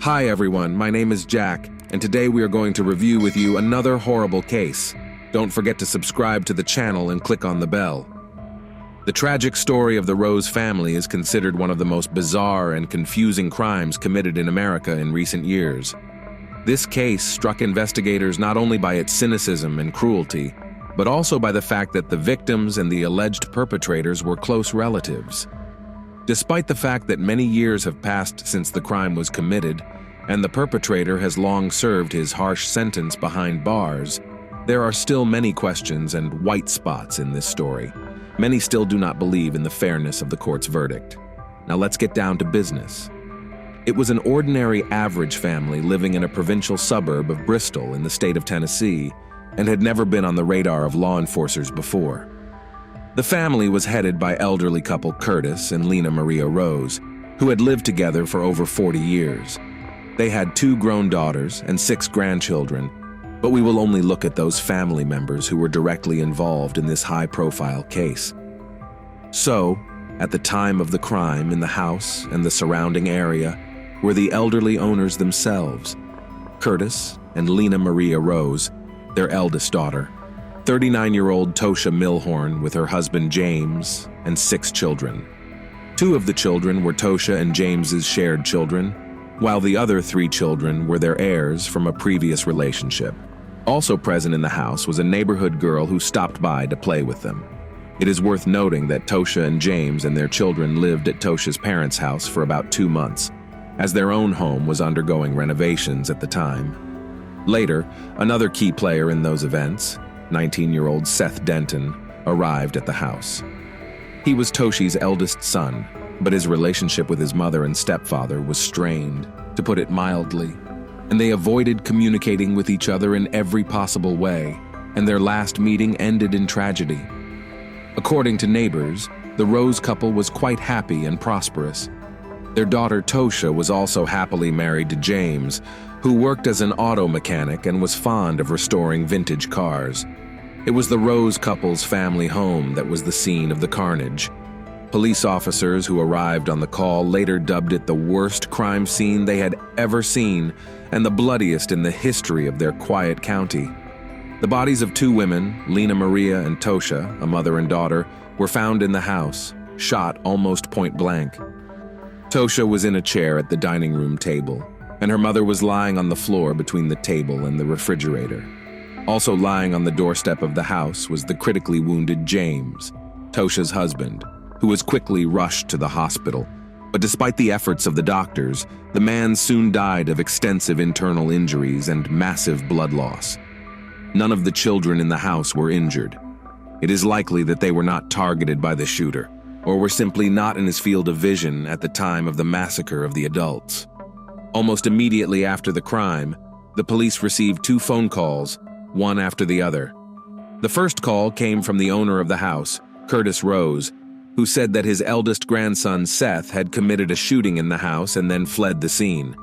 Hi everyone, my name is Jack, and today we are going to review with you another horrible case. Don't forget to subscribe to the channel and click on the bell. The tragic story of the Rose family is considered one of the most bizarre and confusing crimes committed in America in recent years. This case struck investigators not only by its cynicism and cruelty, but also by the fact that the victims and the alleged perpetrators were close relatives. Despite the fact that many years have passed since the crime was committed, and the perpetrator has long served his harsh sentence behind bars, there are still many questions and white spots in this story. Many still do not believe in the fairness of the court's verdict. Now let's get down to business. It was an ordinary average family living in a provincial suburb of Bristol in the state of Tennessee, and had never been on the radar of law enforcers before. The family was headed by elderly couple Curtis and Lena Maria Rose, who had lived together for over 40 years. They had 2 grown daughters and 6 grandchildren, but we will only look at those family members who were directly involved in this high-profile case. So, at the time of the crime, in the house and the surrounding area were the elderly owners themselves, Curtis and Lena Maria Rose, their eldest daughter, 39-year-old Tosha Milhorn with her husband James, and 6 children. 2 of the children were Tosha and James's shared children, while the other 3 children were their heirs from a previous relationship. Also present in the house was a neighborhood girl who stopped by to play with them. It is worth noting that Tosha and James and their children lived at Tosha's parents' house for about 2 months, as their own home was undergoing renovations at the time. Later, another key player in those events, 19-year-old Seth Denton, arrived at the house. He was Toshi's eldest son, but his relationship with his mother and stepfather was strained, to put it mildly, and they avoided communicating with each other in every possible way, and their last meeting ended in tragedy. According to neighbors, the Rose couple was quite happy and prosperous. Their daughter Tosha was also happily married to James, who worked as an auto mechanic and was fond of restoring vintage cars. It was the Rose couple's family home that was the scene of the carnage. Police officers who arrived on the call later dubbed it the worst crime scene they had ever seen and the bloodiest in the history of their quiet county. The bodies of 2 women, Lena Maria and Tosha, a mother and daughter, were found in the house, shot almost point blank. Tosha was in a chair at the dining room table, and her mother was lying on the floor between the table and the refrigerator. Also lying on the doorstep of the house was the critically wounded James, Tosha's husband, who was quickly rushed to the hospital. But despite the efforts of the doctors, the man soon died of extensive internal injuries and massive blood loss. None of the children in the house were injured. It is likely that they were not targeted by the shooter, or were simply not in his field of vision at the time of the massacre of the adults. Almost immediately after the crime, the police received 2 phone calls, one after the other. The first call came from the owner of the house, Curtis Rose, who said that his eldest grandson Seth had committed a shooting in the house and then fled the scene.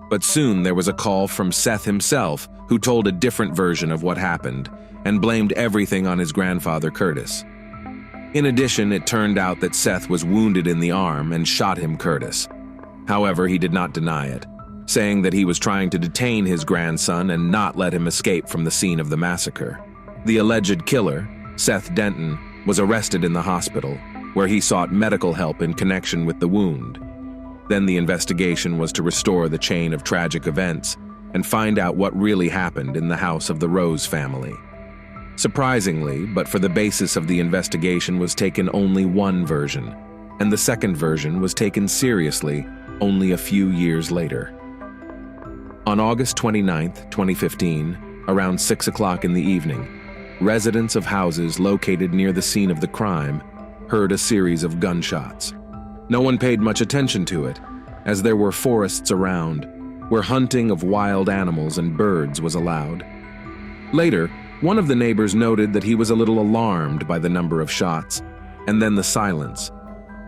But soon there was a call from Seth himself, who told a different version of what happened and blamed everything on his grandfather Curtis. In addition, it turned out that Seth was wounded in the arm and shot him Curtis. However, he did not deny it, saying that he was trying to detain his grandson and not let him escape from the scene of the massacre. The alleged killer, Seth Denton, was arrested in the hospital, where he sought medical help in connection with the wound. Then the investigation was to restore the chain of tragic events and find out what really happened in the house of the Rose family. Surprisingly, but for the basis of the investigation was taken only one version, and the second version was taken seriously only a few years later. On August 29, 2015, around 6 o'clock in the evening, residents of houses located near the scene of the crime heard a series of gunshots. No one paid much attention to it, as there were forests around, where hunting of wild animals and birds was allowed. Later, one of the neighbors noted that he was a little alarmed by the number of shots, and then the silence,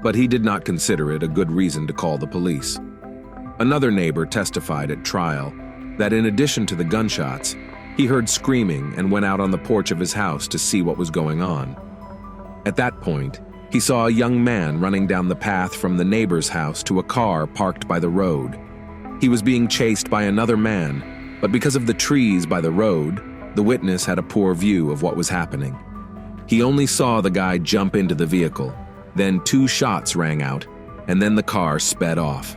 but he did not consider it a good reason to call the police. Another neighbor testified at trial that in addition to the gunshots, he heard screaming and went out on the porch of his house to see what was going on. At that point, he saw a young man running down the path from the neighbor's house to a car parked by the road. He was being chased by another man, but because of the trees by the road, the witness had a poor view of what was happening. He only saw the guy jump into the vehicle, then 2 shots rang out, and then the car sped off.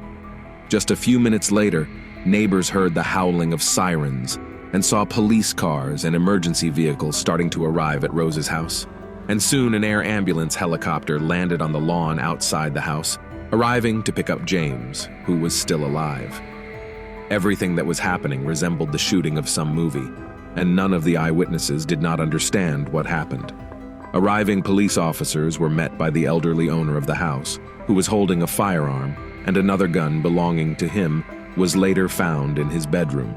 Just a few minutes later, neighbors heard the howling of sirens and saw police cars and emergency vehicles starting to arrive at Rose's house. And soon an air ambulance helicopter landed on the lawn outside the house, arriving to pick up James, who was still alive. Everything that was happening resembled the shooting of some movie, and none of the eyewitnesses did not understand what happened. Arriving police officers were met by the elderly owner of the house, who was holding a firearm, and another gun belonging to him was later found in his bedroom.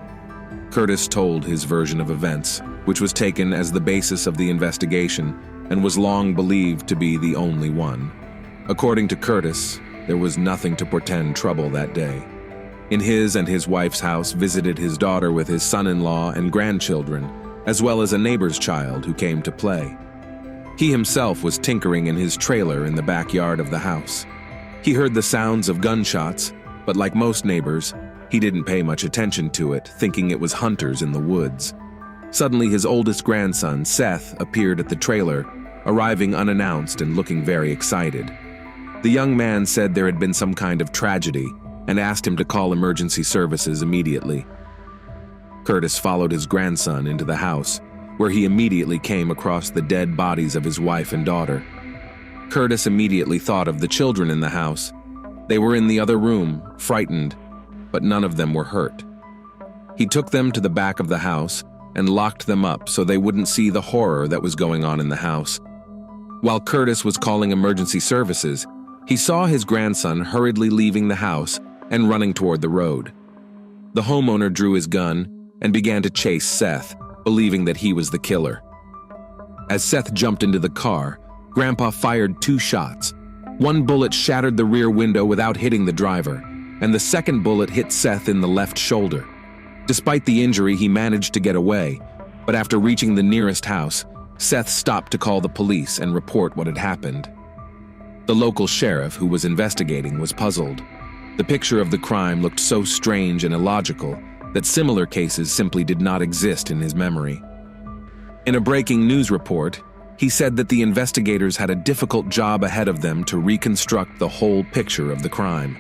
Curtis told his version of events, which was taken as the basis of the investigation and was long believed to be the only one. According to Curtis, there was nothing to portend trouble that day. In his and his wife's house visited his daughter with his son-in-law and grandchildren, as well as a neighbor's child who came to play. He himself was tinkering in his trailer in the backyard of the house. He heard the sounds of gunshots, but like most neighbors, he didn't pay much attention to it, thinking it was hunters in the woods. Suddenly, his oldest grandson, Seth, appeared at the trailer, arriving unannounced and looking very excited. The young man said there had been some kind of tragedy and asked him to call emergency services immediately. Curtis followed his grandson into the house, where he immediately came across the dead bodies of his wife and daughter. Curtis immediately thought of the children in the house. They were in the other room, frightened, but none of them were hurt. He took them to the back of the house and locked them up so they wouldn't see the horror that was going on in the house. While Curtis was calling emergency services, he saw his grandson hurriedly leaving the house and running toward the road. The homeowner drew his gun and began to chase Seth, believing that he was the killer. As Seth jumped into the car, Grandpa fired 2 shots. One bullet shattered the rear window without hitting the driver, and the second bullet hit Seth in the left shoulder. Despite the injury, he managed to get away, but after reaching the nearest house, Seth stopped to call the police and report what had happened. The local sheriff, who was investigating, was puzzled. The picture of the crime looked so strange and illogical that similar cases simply did not exist in his memory. In a breaking news report, he said that the investigators had a difficult job ahead of them to reconstruct the whole picture of the crime.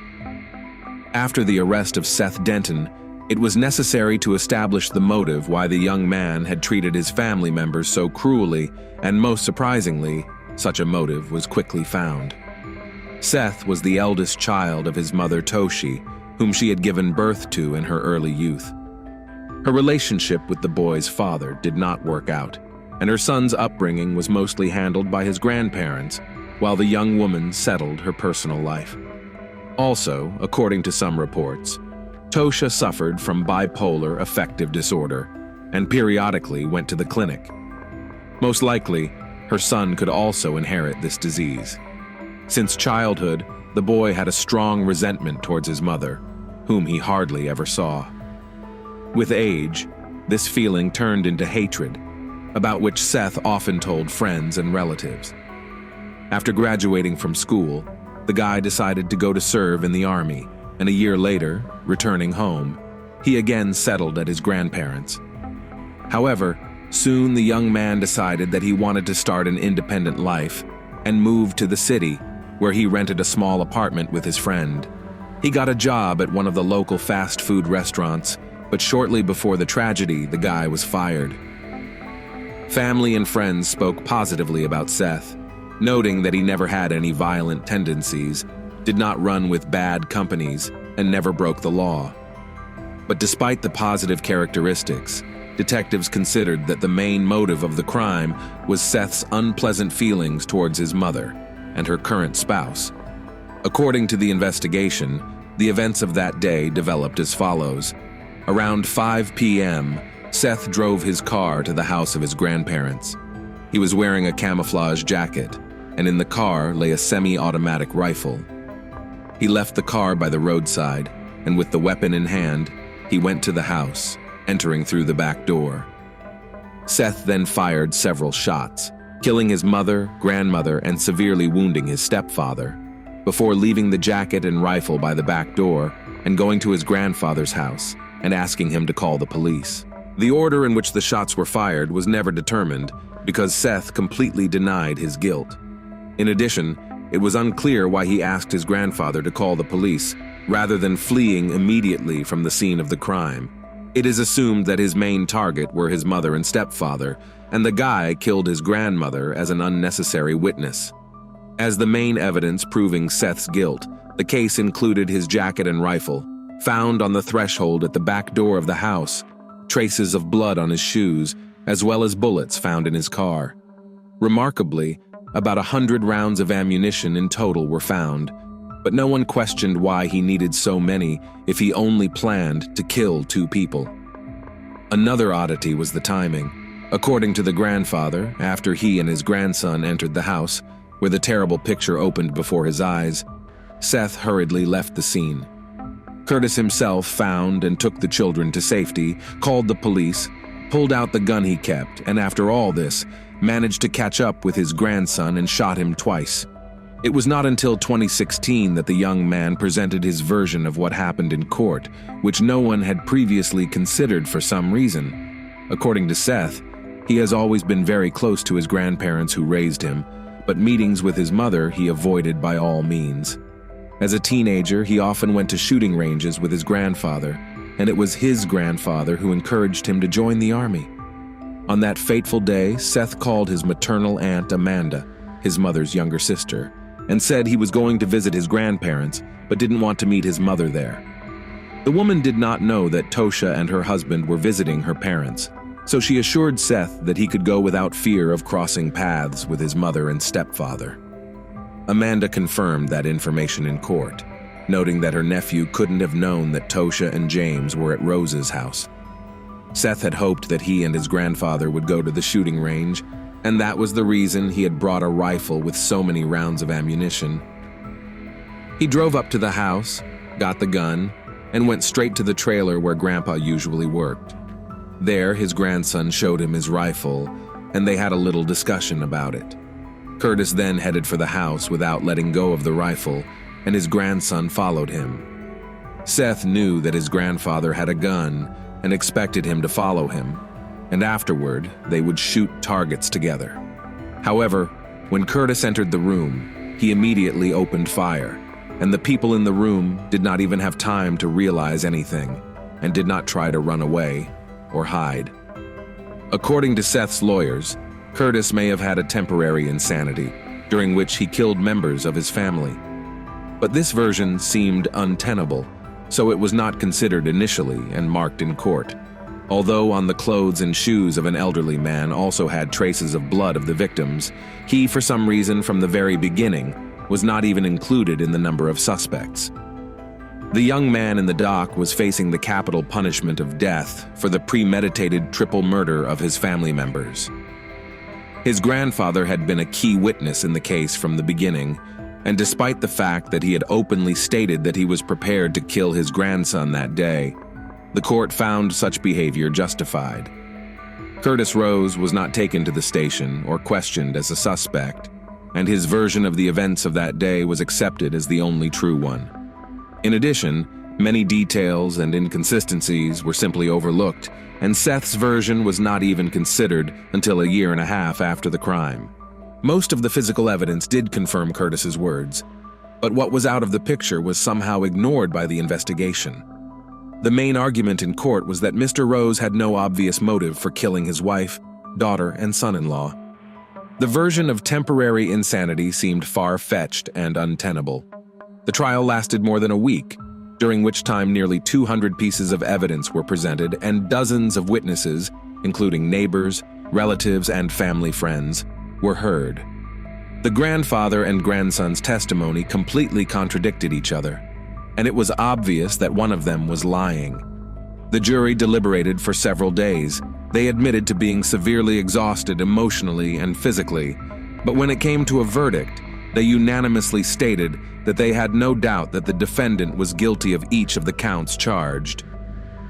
After the arrest of Seth Denton, it was necessary to establish the motive why the young man had treated his family members so cruelly, and most surprisingly, such a motive was quickly found. Seth was the eldest child of his mother Toshi, whom she had given birth to in her early youth. Her relationship with the boy's father did not work out, and her son's upbringing was mostly handled by his grandparents, while the young woman settled her personal life. Also, according to some reports, Tosha suffered from bipolar affective disorder and periodically went to the clinic. Most likely, her son could also inherit this disease. Since childhood, the boy had a strong resentment towards his mother, whom he hardly ever saw. With age, this feeling turned into hatred, about which Seth often told friends and relatives. After graduating from school, the guy decided to go to serve in the army, and a year later, returning home, he again settled at his grandparents'. However, soon the young man decided that he wanted to start an independent life and moved to the city, where he rented a small apartment with his friend. He got a job at one of the local fast food restaurants, but shortly before the tragedy, the guy was fired. Family and friends spoke positively about Seth, noting that he never had any violent tendencies, did not run with bad companies, and never broke the law. But despite the positive characteristics, detectives considered that the main motive of the crime was Seth's unpleasant feelings towards his mother and her current spouse. According to the investigation, the events of that day developed as follows. Around 5 p.m., Seth drove his car to the house of his grandparents. He was wearing a camouflage jacket, and in the car lay a semi-automatic rifle. He left the car by the roadside, and with the weapon in hand, he went to the house, entering through the back door. Seth then fired several shots, killing his mother, grandmother, and severely wounding his stepfather. Before leaving the jacket and rifle by the back door, and going to his grandfather's house and asking him to call the police. The order in which the shots were fired was never determined because Seth completely denied his guilt. In addition, it was unclear why he asked his grandfather to call the police rather than fleeing immediately from the scene of the crime. It is assumed that his main target were his mother and stepfather, and the guy killed his grandmother as an unnecessary witness. As the main evidence proving Seth's guilt, the case included his jacket and rifle, found on the threshold at the back door of the house, traces of blood on his shoes, as well as bullets found in his car. Remarkably, about 100 rounds of ammunition in total were found, but no one questioned why he needed so many if he only planned to kill 2 people. Another oddity was the timing. According to the grandfather, after he and his grandson entered the house, where the terrible picture opened before his eyes, Seth hurriedly left the scene. Curtis himself found and took the children to safety, called the police, pulled out the gun he kept, and after all this, managed to catch up with his grandson and shot him twice. It was not until 2016 that the young man presented his version of what happened in court, which no one had previously considered for some reason. According to Seth, he has always been very close to his grandparents who raised him, but meetings with his mother he avoided by all means. As a teenager, he often went to shooting ranges with his grandfather, and it was his grandfather who encouraged him to join the army. On that fateful day, Seth called his maternal aunt Amanda, his mother's younger sister, and said he was going to visit his grandparents, but didn't want to meet his mother there. The woman did not know that Tosha and her husband were visiting her parents, so she assured Seth that he could go without fear of crossing paths with his mother and stepfather. Amanda confirmed that information in court, noting that her nephew couldn't have known that Tosha and James were at Rose's house. Seth had hoped that he and his grandfather would go to the shooting range, and that was the reason he had brought a rifle with so many rounds of ammunition. He drove up to the house, got the gun, and went straight to the trailer where Grandpa usually worked. There, his grandson showed him his rifle, and they had a little discussion about it. Curtis then headed for the house without letting go of the rifle, and his grandson followed him. Seth knew that his grandfather had a gun and expected him to follow him, and afterward, they would shoot targets together. However, when Curtis entered the room, he immediately opened fire, and the people in the room did not even have time to realize anything, and did not try to run away or hide. According to Seth's lawyers, Curtis may have had a temporary insanity, during which he killed members of his family. But this version seemed untenable, so it was not considered initially and marked in court. Although on the clothes and shoes of an elderly man also had traces of blood of the victims, he, for some reason from the very beginning, was not even included in the number of suspects. The young man in the dock was facing the capital punishment of death for the premeditated triple murder of his family members. His grandfather had been a key witness in the case from the beginning, and despite the fact that he had openly stated that he was prepared to kill his grandson that day, the court found such behavior justified. Curtis Rose was not taken to the station or questioned as a suspect, and his version of the events of that day was accepted as the only true one. In addition, many details and inconsistencies were simply overlooked, and Seth's version was not even considered until a year and a half after the crime. Most of the physical evidence did confirm Curtis's words, but what was out of the picture was somehow ignored by the investigation. The main argument in court was that Mr. Rose had no obvious motive for killing his wife, daughter, and son-in-law. The version of temporary insanity seemed far-fetched and untenable. The trial lasted more than a week, during which time nearly 200 pieces of evidence were presented and dozens of witnesses, including neighbors, relatives, and family friends, were heard. The grandfather and grandson's testimony completely contradicted each other, and it was obvious that one of them was lying. The jury deliberated for several days. They admitted to being severely exhausted emotionally and physically, but when it came to a verdict, they unanimously stated that they had no doubt that the defendant was guilty of each of the counts charged.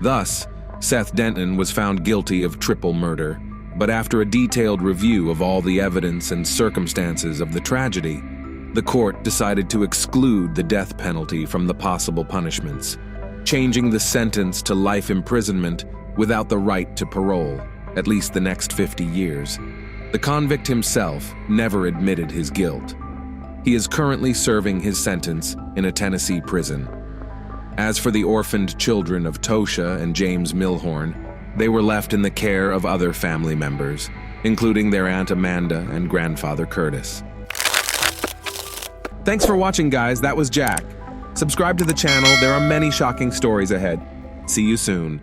Thus, Seth Denton was found guilty of triple murder, but after a detailed review of all the evidence and circumstances of the tragedy, the court decided to exclude the death penalty from the possible punishments. changing the sentence to life imprisonment without the right to parole, at least the next 50 years. The convict himself never admitted his guilt. He is currently serving his sentence in a Tennessee prison. As for the orphaned children of Tosha and James Milhorn, they were left in the care of other family members, including their Aunt Amanda and grandfather Curtis. Thanks for watching, guys. That was Jack. Subscribe to the channel. There are many shocking stories ahead. See you soon.